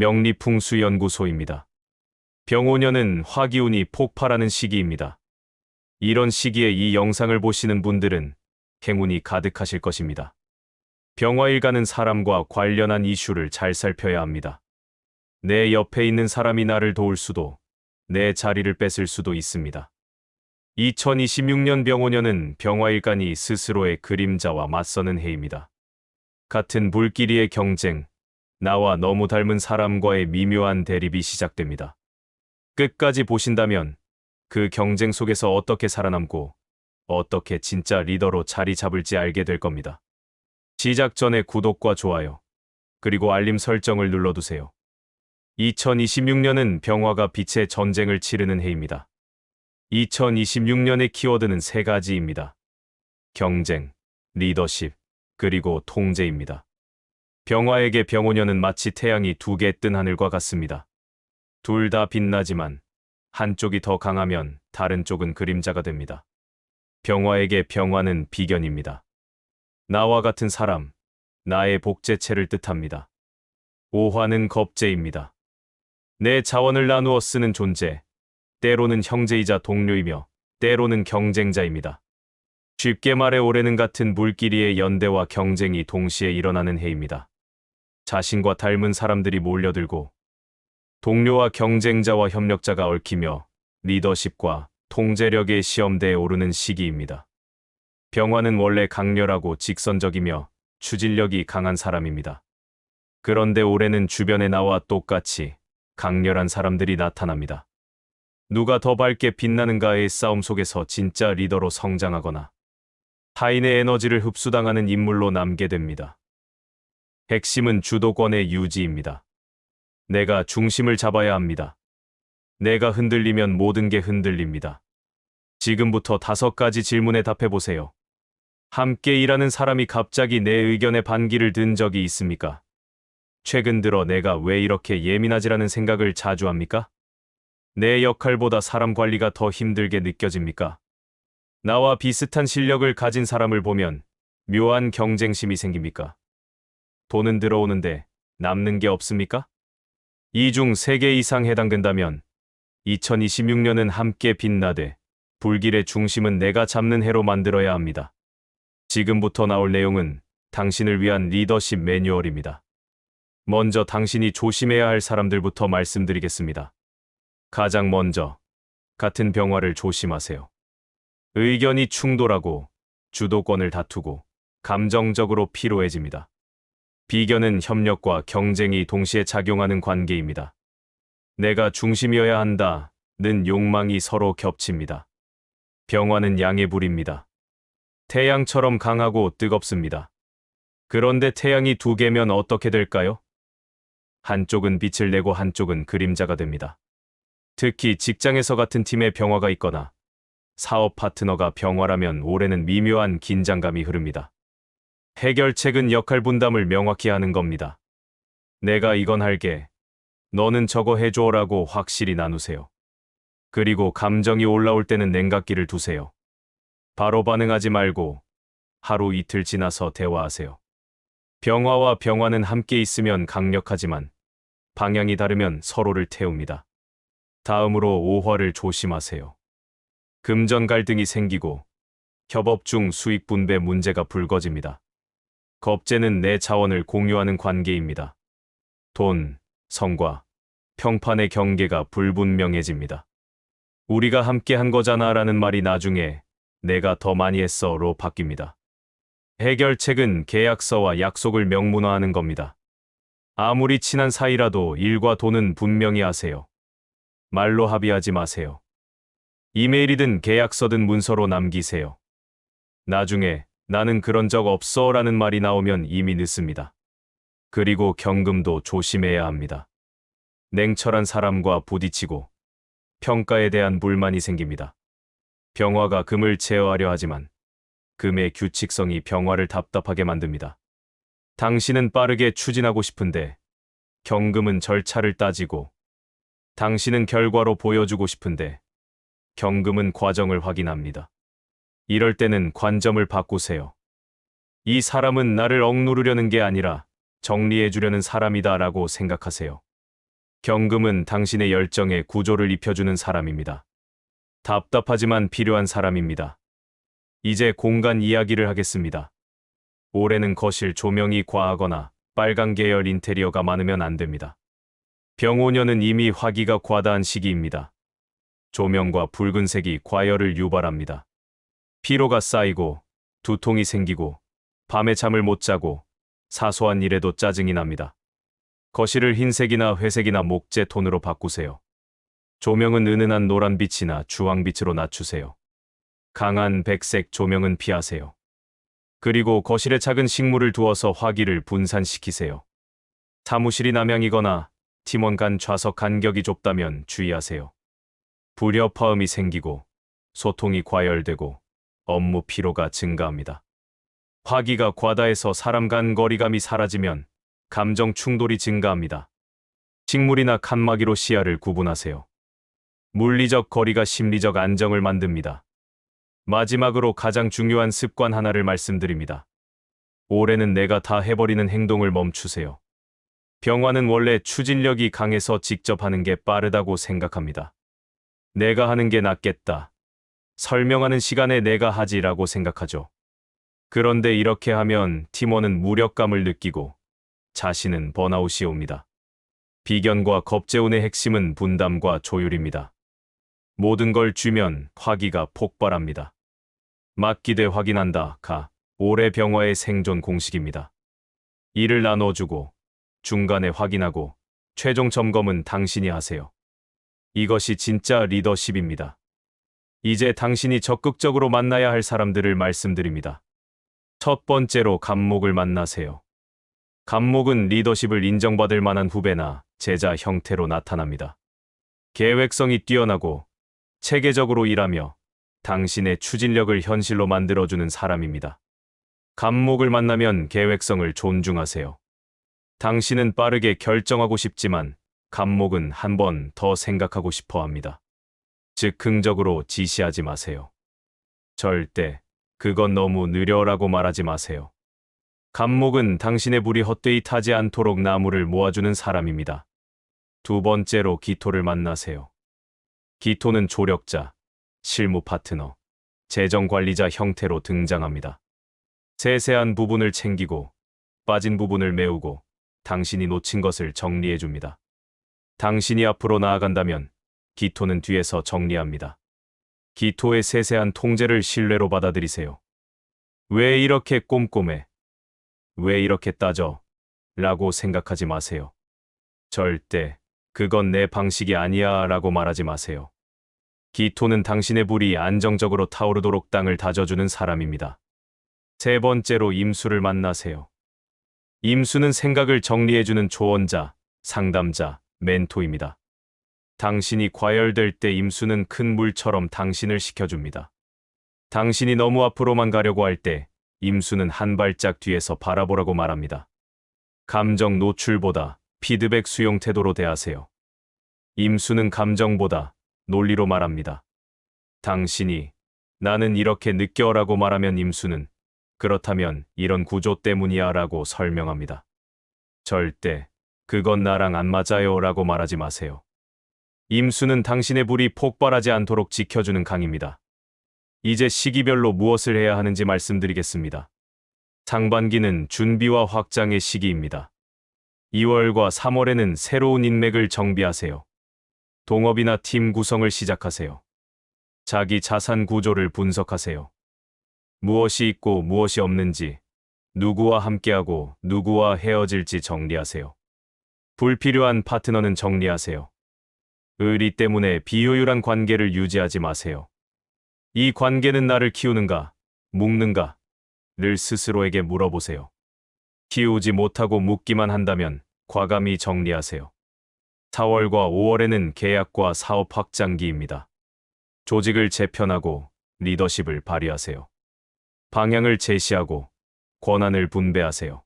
명리풍수연구소입니다. 병오년은 화기운이 폭발하는 시기입니다. 이런 시기에 이 영상을 보시는 분들은 행운이 가득하실 것입니다. 병화일 가는 사람과 관련한 이슈를 잘 살펴야 합니다. 내 옆에 있는 사람이 나를 도울 수도, 내 자리를 뺏을 수도 있습니다. 2026년 병오년은 병화일간이 스스로의 그림자와 맞서는 해입니다. 같은 불길이의 경쟁, 나와 너무 닮은 사람과의 미묘한 대립이 시작됩니다. 끝까지 보신다면 그 경쟁 속에서 어떻게 살아남고 어떻게 진짜 리더로 자리 잡을지 알게 될 겁니다. 시작 전에 구독과 좋아요, 그리고 알림 설정을 눌러두세요. 2026년은 병화가 빛의 전쟁을 치르는 해입니다. 2026년의 키워드는 3가지입니다. 경쟁, 리더십, 그리고 통제입니다. 병화에게 병오년은 마치 태양이 2개 뜬 하늘과 같습니다. 둘 다 빛나지만 한쪽이 더 강하면 다른 쪽은 그림자가 됩니다. 병화에게 병화는 비견입니다. 나와 같은 사람, 나의 복제체를 뜻합니다. 오화는 겁제입니다. 내 자원을 나누어 쓰는 존재, 때로는 형제이자 동료이며 때로는 경쟁자입니다. 쉽게 말해 올해는 같은 물끼리의 연대와 경쟁이 동시에 일어나는 해입니다. 자신과 닮은 사람들이 몰려들고 동료와 경쟁자와 협력자가 얽히며 리더십과 통제력의 시험대에 오르는 시기입니다. 병화는 원래 강렬하고 직선적이며 추진력이 강한 사람입니다. 그런데 올해는 주변에 나와 똑같이 강렬한 사람들이 나타납니다. 누가 더 밝게 빛나는가의 싸움 속에서 진짜 리더로 성장하거나 타인의 에너지를 흡수당하는 인물로 남게 됩니다. 핵심은 주도권의 유지입니다. 내가 중심을 잡아야 합니다. 내가 흔들리면 모든 게 흔들립니다. 지금부터 5가지 질문에 답해보세요. 함께 일하는 사람이 갑자기 내 의견에 반기를 든 적이 있습니까? 최근 들어 내가 왜 이렇게 예민하지라는 생각을 자주 합니까? 내 역할보다 사람 관리가 더 힘들게 느껴집니까? 나와 비슷한 실력을 가진 사람을 보면 묘한 경쟁심이 생깁니까? 돈은 들어오는데 남는 게 없습니까? 이 중 3개 이상 해당된다면 2026년은 함께 빛나되 불길의 중심은 내가 잡는 해로 만들어야 합니다. 지금부터 나올 내용은 당신을 위한 리더십 매뉴얼입니다. 먼저 당신이 조심해야 할 사람들부터 말씀드리겠습니다. 가장 먼저, 같은 병화를 조심하세요. 의견이 충돌하고 주도권을 다투고 감정적으로 피로해집니다. 비견은 협력과 경쟁이 동시에 작용하는 관계입니다. 내가 중심이어야 한다는 욕망이 서로 겹칩니다. 병화는 양의 불입니다. 태양처럼 강하고 뜨겁습니다. 그런데 태양이 2개면 어떻게 될까요? 한쪽은 빛을 내고 한쪽은 그림자가 됩니다. 특히 직장에서 같은 팀에 병화가 있거나 사업 파트너가 병화라면 올해는 미묘한 긴장감이 흐릅니다. 해결책은 역할 분담을 명확히 하는 겁니다. 내가 이건 할게, 너는 저거 해줘라고 확실히 나누세요. 그리고 감정이 올라올 때는 냉각기를 두세요. 바로 반응하지 말고 하루 이틀 지나서 대화하세요. 병화와 병화는 함께 있으면 강력하지만 방향이 다르면 서로를 태웁니다. 다음으로 오화를 조심하세요. 금전 갈등이 생기고 협업 중 수익 분배 문제가 불거집니다. 겁제는 내 자원을 공유하는 관계입니다. 돈, 성과, 평판의 경계가 불분명해집니다. 우리가 함께 한 거잖아 라는 말이 나중에 내가 더 많이 했어로 바뀝니다. 해결책은 계약서와 약속을 명문화하는 겁니다. 아무리 친한 사이라도 일과 돈은 분명히 하세요. 말로 합의하지 마세요. 이메일이든 계약서든 문서로 남기세요. 나중에 나는 그런 적 없어 라는 말이 나오면 이미 늦습니다. 그리고 경금도 조심해야 합니다. 냉철한 사람과 부딪히고 평가에 대한 불만이 생깁니다. 병화가 금을 제어하려 하지만 금의 규칙성이 병화를 답답하게 만듭니다. 당신은 빠르게 추진하고 싶은데 경금은 절차를 따지고 당신은 결과로 보여주고 싶은데 경금은 과정을 확인합니다. 이럴 때는 관점을 바꾸세요. 이 사람은 나를 억누르려는 게 아니라 정리해 주려는 사람이다 라고 생각하세요. 경금은 당신의 열정에 구조를 입혀주는 사람입니다. 답답하지만 필요한 사람입니다. 이제 공간 이야기를 하겠습니다. 올해는 거실 조명이 과하거나 빨강 계열 인테리어가 많으면 안 됩니다. 병오년은 이미 화기가 과다한 시기입니다. 조명과 붉은색이 과열을 유발합니다. 피로가 쌓이고 두통이 생기고 밤에 잠을 못 자고 사소한 일에도 짜증이 납니다. 거실을 흰색이나 회색이나 목재 톤으로 바꾸세요. 조명은 은은한 노란빛이나 주황빛으로 낮추세요. 강한 백색 조명은 피하세요. 그리고 거실에 작은 식물을 두어서 화기를 분산시키세요. 사무실이 남향이거나 팀원 간 좌석 간격이 좁다면 주의하세요. 불협화음이 생기고 소통이 과열되고 업무 피로가 증가합니다. 화기가 과다해서 사람 간 거리감이 사라지면 감정 충돌이 증가합니다. 식물이나 칸막이로 시야를 구분하세요. 물리적 거리가 심리적 안정을 만듭니다. 마지막으로 가장 중요한 습관 하나를 말씀드립니다. 올해는 내가 다 해버리는 행동을 멈추세요. 병화는 원래 추진력이 강해서 직접 하는 게 빠르다고 생각합니다. 내가 하는 게 낫겠다. 설명하는 시간에 내가 하지라고 생각하죠. 그런데 이렇게 하면 팀원은 무력감을 느끼고 자신은 번아웃이 옵니다. 비견과 겁재운의 핵심은 분담과 조율입니다. 모든 걸 주면 화기가 폭발합니다. 맡기되 확인한다. 올해 병화의 생존 공식입니다. 일을 나눠주고 중간에 확인하고 최종 점검은 당신이 하세요. 이것이 진짜 리더십입니다. 이제 당신이 적극적으로 만나야 할 사람들을 말씀드립니다. 첫 번째로 갑목을 만나세요. 갑목은 리더십을 인정받을 만한 후배나 제자 형태로 나타납니다. 계획성이 뛰어나고 체계적으로 일하며 당신의 추진력을 현실로 만들어주는 사람입니다. 갑목을 만나면 계획성을 존중하세요. 당신은 빠르게 결정하고 싶지만 갑목은 한 번 더 생각하고 싶어 합니다. 즉흥적으로 지시하지 마세요. 절대 그건 너무 느려라고 말하지 마세요. 갑목은 당신의 불이 헛되이 타지 않도록 나무를 모아주는 사람입니다. 두 번째로 기토를 만나세요. 기토는 조력자, 실무 파트너, 재정관리자 형태로 등장합니다. 세세한 부분을 챙기고 빠진 부분을 메우고 당신이 놓친 것을 정리해줍니다. 당신이 앞으로 나아간다면 기토는 뒤에서 정리합니다. 기토의 세세한 통제를 신뢰로 받아들이세요. 왜 이렇게 꼼꼼해? 왜 이렇게 따져? 라고 생각하지 마세요. 절대 그건 내 방식이 아니야 라고 말하지 마세요. 기토는 당신의 불이 안정적으로 타오르도록 땅을 다져주는 사람입니다. 세 번째로 임수를 만나세요. 임수는 생각을 정리해주는 조언자, 상담자, 멘토입니다. 당신이 과열될 때 임수는 큰 물처럼 당신을 식혀줍니다. 당신이 너무 앞으로만 가려고 할 때 임수는 한 발짝 뒤에서 바라보라고 말합니다. 감정 노출보다 피드백 수용 태도로 대하세요. 임수는 감정보다 논리로 말합니다. 당신이 나는 이렇게 느껴라고 말하면 임수는 그렇다면 이런 구조 때문이야 라고 설명합니다. 절대 그건 나랑 안 맞아요 라고 말하지 마세요. 임수는 당신의 불이 폭발하지 않도록 지켜주는 강입니다. 이제 시기별로 무엇을 해야 하는지 말씀드리겠습니다. 상반기는 준비와 확장의 시기입니다. 2월과 3월에는 새로운 인맥을 정비하세요. 동업이나 팀 구성을 시작하세요. 자기 자산 구조를 분석하세요. 무엇이 있고 무엇이 없는지, 누구와 함께하고 누구와 헤어질지 정리하세요. 불필요한 파트너는 정리하세요. 의리 때문에 비효율한 관계를 유지하지 마세요. 이 관계는 나를 키우는가, 묶는가? 를 스스로에게 물어보세요. 키우지 못하고 묶기만 한다면 과감히 정리하세요. 4월과 5월에는 계약과 사업 확장기입니다. 조직을 재편하고 리더십을 발휘하세요. 방향을 제시하고 권한을 분배하세요.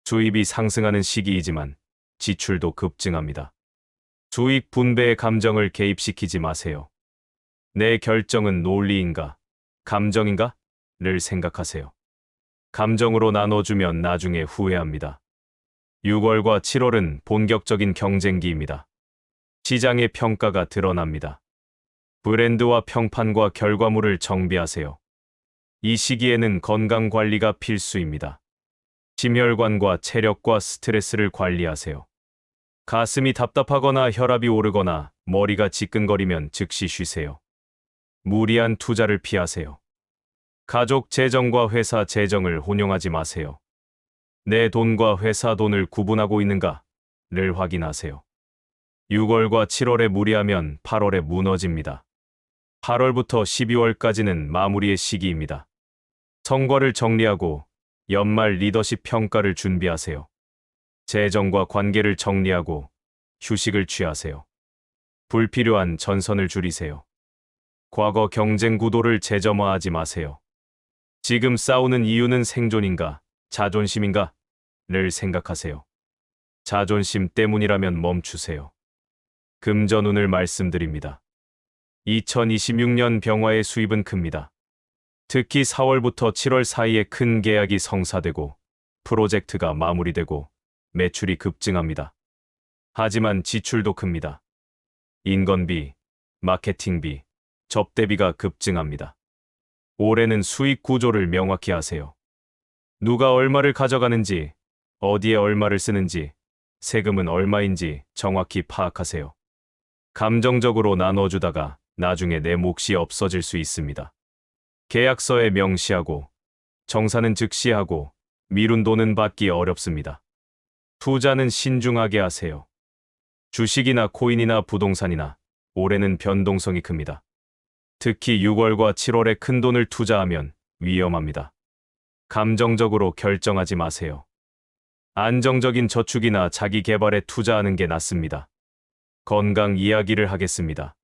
수입이 상승하는 시기이지만 지출도 급증합니다. 수익 분배의 감정을 개입시키지 마세요. 내 결정은 논리인가, 감정인가? 를 생각하세요. 감정으로 나눠주면 나중에 후회합니다. 6월과 7월은 본격적인 경쟁기입니다. 시장의 평가가 드러납니다. 브랜드와 평판과 결과물을 정비하세요. 이 시기에는 건강 관리가 필수입니다. 심혈관과 체력과 스트레스를 관리하세요. 가슴이 답답하거나 혈압이 오르거나 머리가 지끈거리면 즉시 쉬세요. 무리한 투자를 피하세요. 가족 재정과 회사 재정을 혼용하지 마세요. 내 돈과 회사 돈을 구분하고 있는가를 확인하세요. 6월과 7월에 무리하면 8월에 무너집니다. 8월부터 12월까지는 마무리의 시기입니다. 성과를 정리하고 연말 리더십 평가를 준비하세요. 재정과 관계를 정리하고 휴식을 취하세요. 불필요한 전선을 줄이세요. 과거 경쟁 구도를 재점화하지 마세요. 지금 싸우는 이유는 생존인가, 자존심인가?를 생각하세요. 자존심 때문이라면 멈추세요. 금전운을 말씀드립니다. 2026년 병화의 수입은 큽니다. 특히 4월부터 7월 사이에 큰 계약이 성사되고 프로젝트가 마무리되고 매출이 급증합니다. 하지만 지출도 큽니다. 인건비, 마케팅비, 접대비가 급증합니다. 올해는 수익 구조를 명확히 하세요. 누가 얼마를 가져가는지, 어디에 얼마를 쓰는지, 세금은 얼마인지 정확히 파악하세요. 감정적으로 나눠주다가 나중에 내 몫이 없어질 수 있습니다. 계약서에 명시하고, 정산은 즉시 하고, 미룬 돈은 받기 어렵습니다. 투자는 신중하게 하세요. 주식이나 코인이나 부동산이나 올해는 변동성이 큽니다. 특히 6월과 7월에 큰 돈을 투자하면 위험합니다. 감정적으로 결정하지 마세요. 안정적인 저축이나 자기 개발에 투자하는 게 낫습니다. 건강 이야기를 하겠습니다.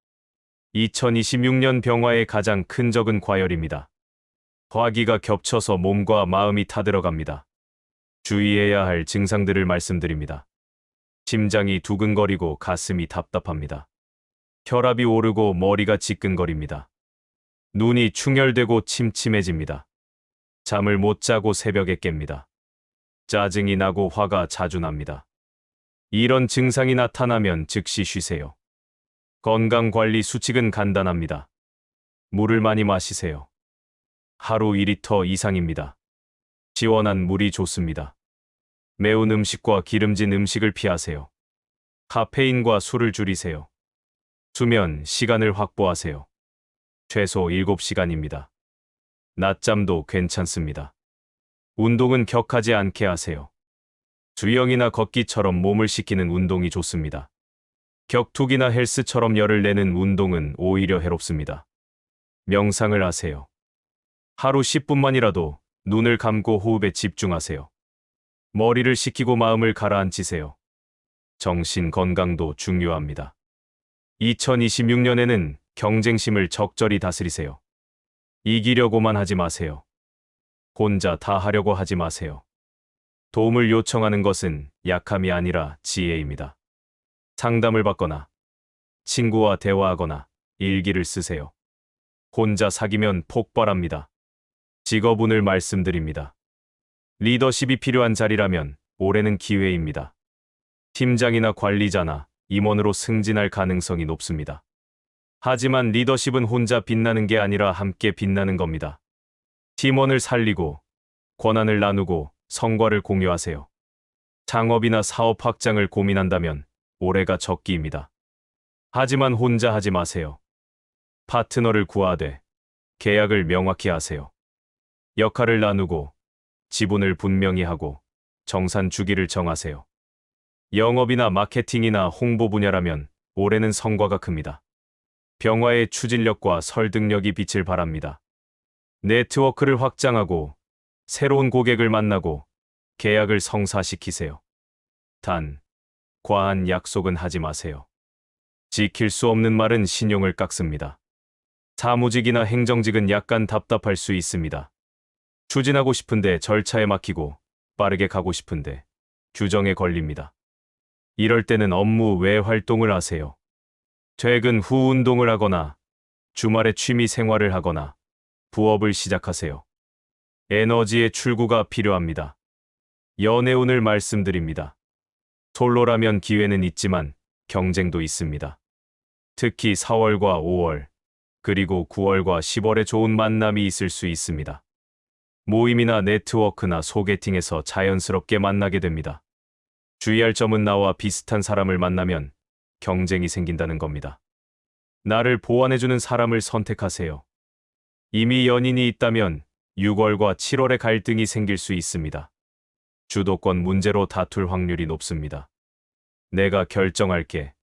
2026년 병화의 가장 큰 적은 과열입니다. 화기가 겹쳐서 몸과 마음이 타들어갑니다. 주의해야 할 증상들을 말씀드립니다. 심장이 두근거리고 가슴이 답답합니다. 혈압이 오르고 머리가 지끈거립니다. 눈이 충혈되고 침침해집니다. 잠을 못 자고 새벽에 깹니다. 짜증이 나고 화가 자주 납니다. 이런 증상이 나타나면 즉시 쉬세요. 건강관리 수칙은 간단합니다. 물을 많이 마시세요. 하루 2리터 이상입니다. 시원한 물이 좋습니다. 매운 음식과 기름진 음식을 피하세요. 카페인과 술을 줄이세요. 수면 시간을 확보하세요. 최소 7시간입니다. 낮잠도 괜찮습니다. 운동은 격하지 않게 하세요. 수영이나 걷기처럼 몸을 식히는 운동이 좋습니다. 격투기나 헬스처럼 열을 내는 운동은 오히려 해롭습니다. 명상을 하세요. 하루 10분만이라도 눈을 감고 호흡에 집중하세요. 머리를 식히고 마음을 가라앉히세요. 정신 건강도 중요합니다. 2026년에는 경쟁심을 적절히 다스리세요. 이기려고만 하지 마세요. 혼자 다 하려고 하지 마세요. 도움을 요청하는 것은 약함이 아니라 지혜입니다. 상담을 받거나 친구와 대화하거나 일기를 쓰세요. 혼자 사귀면 폭발합니다. 직업운을 말씀드립니다. 리더십이 필요한 자리라면 올해는 기회입니다. 팀장이나 관리자나 임원으로 승진할 가능성이 높습니다. 하지만 리더십은 혼자 빛나는 게 아니라 함께 빛나는 겁니다. 팀원을 살리고 권한을 나누고 성과를 공유하세요. 창업이나 사업 확장을 고민한다면 올해가 적기입니다. 하지만 혼자 하지 마세요. 파트너를 구하되 계약을 명확히 하세요. 역할을 나누고 지분을 분명히 하고 정산 주기를 정하세요. 영업이나 마케팅이나 홍보 분야라면 올해는 성과가 큽니다. 병화의 추진력과 설득력이 빛을 발합니다. 네트워크를 확장하고 새로운 고객을 만나고 계약을 성사시키세요. 단, 과한 약속은 하지 마세요. 지킬 수 없는 말은 신용을 깎습니다. 사무직이나 행정직은 약간 답답할 수 있습니다. 추진하고 싶은데 절차에 막히고 빠르게 가고 싶은데 규정에 걸립니다. 이럴 때는 업무 외 활동을 하세요. 퇴근 후 운동을 하거나 주말에 취미 생활을 하거나 부업을 시작하세요. 에너지의 출구가 필요합니다. 연애운을 말씀드립니다. 솔로라면 기회는 있지만 경쟁도 있습니다. 특히 4월과 5월, 그리고 9월과 10월에 좋은 만남이 있을 수 있습니다. 모임이나 네트워크나 소개팅에서 자연스럽게 만나게 됩니다. 주의할 점은 나와 비슷한 사람을 만나면 경쟁이 생긴다는 겁니다. 나를 보완해주는 사람을 선택하세요. 이미 연인이 있다면 6월과 7월에 갈등이 생길 수 있습니다. 주도권 문제로 다툴 확률이 높습니다. 내가 결정할게.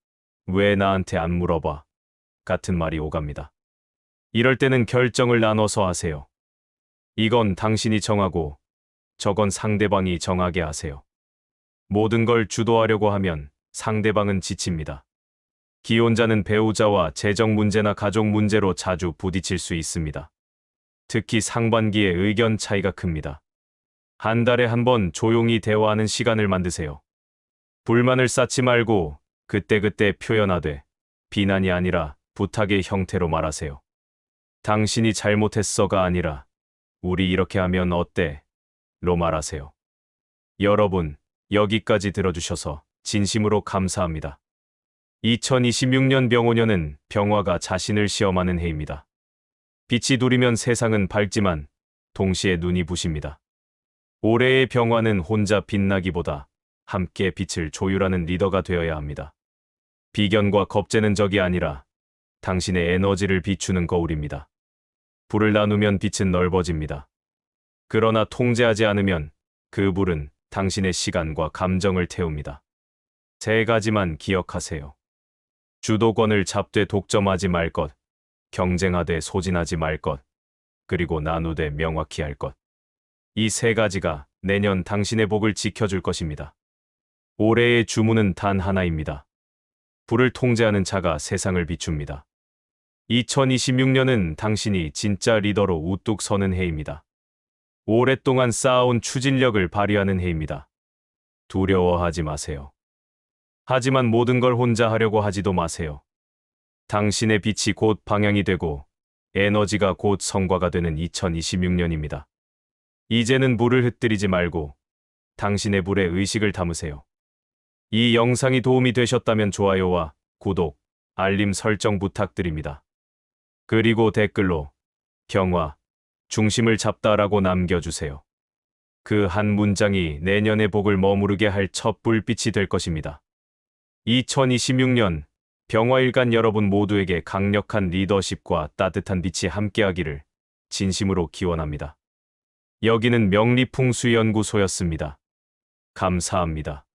왜 나한테 안 물어봐? 같은 말이 오갑니다. 이럴 때는 결정을 나눠서 하세요. 이건 당신이 정하고 저건 상대방이 정하게 하세요. 모든 걸 주도하려고 하면 상대방은 지칩니다. 기혼자는 배우자와 재정 문제나 가족 문제로 자주 부딪힐 수 있습니다. 특히 상반기에 의견 차이가 큽니다. 한 달에 한 번 조용히 대화하는 시간을 만드세요. 불만을 쌓지 말고 그때그때 표현하되 비난이 아니라 부탁의 형태로 말하세요. 당신이 잘못했어가 아니라 우리 이렇게 하면 어때? 로 말하세요. 여러분, 여기까지 들어주셔서 진심으로 감사합니다. 2026년 병오년은 병화가 자신을 시험하는 해입니다. 빛이 두리면 세상은 밝지만 동시에 눈이 부십니다. 올해의 병화는 혼자 빛나기보다 함께 빛을 조율하는 리더가 되어야 합니다. 비견과 겁재는 적이 아니라 당신의 에너지를 비추는 거울입니다. 불을 나누면 빛은 넓어집니다. 그러나 통제하지 않으면 그 불은 당신의 시간과 감정을 태웁니다. 세 가지만 기억하세요. 주도권을 잡되 독점하지 말 것, 경쟁하되 소진하지 말 것, 그리고 나누되 명확히 할 것. 이 세 가지가 내년 당신의 복을 지켜줄 것입니다. 올해의 주문은 단 하나입니다. 불을 통제하는 자가 세상을 비춥니다. 2026년은 당신이 진짜 리더로 우뚝 서는 해입니다. 오랫동안 쌓아온 추진력을 발휘하는 해입니다. 두려워하지 마세요. 하지만 모든 걸 혼자 하려고 하지도 마세요. 당신의 빛이 곧 방향이 되고 에너지가 곧 성과가 되는 2026년입니다. 이제는 불을 흩뜨리지 말고 당신의 불에 의식을 담으세요. 이 영상이 도움이 되셨다면 좋아요와 구독, 알림 설정 부탁드립니다. 그리고 댓글로 병화, 중심을 잡다라고 남겨주세요. 그 한 문장이 내년의 복을 머무르게 할 첫 불빛이 될 것입니다. 2026년 병화일간 여러분 모두에게 강력한 리더십과 따뜻한 빛이 함께하기를 진심으로 기원합니다. 여기는 명리풍수연구소였습니다. 감사합니다.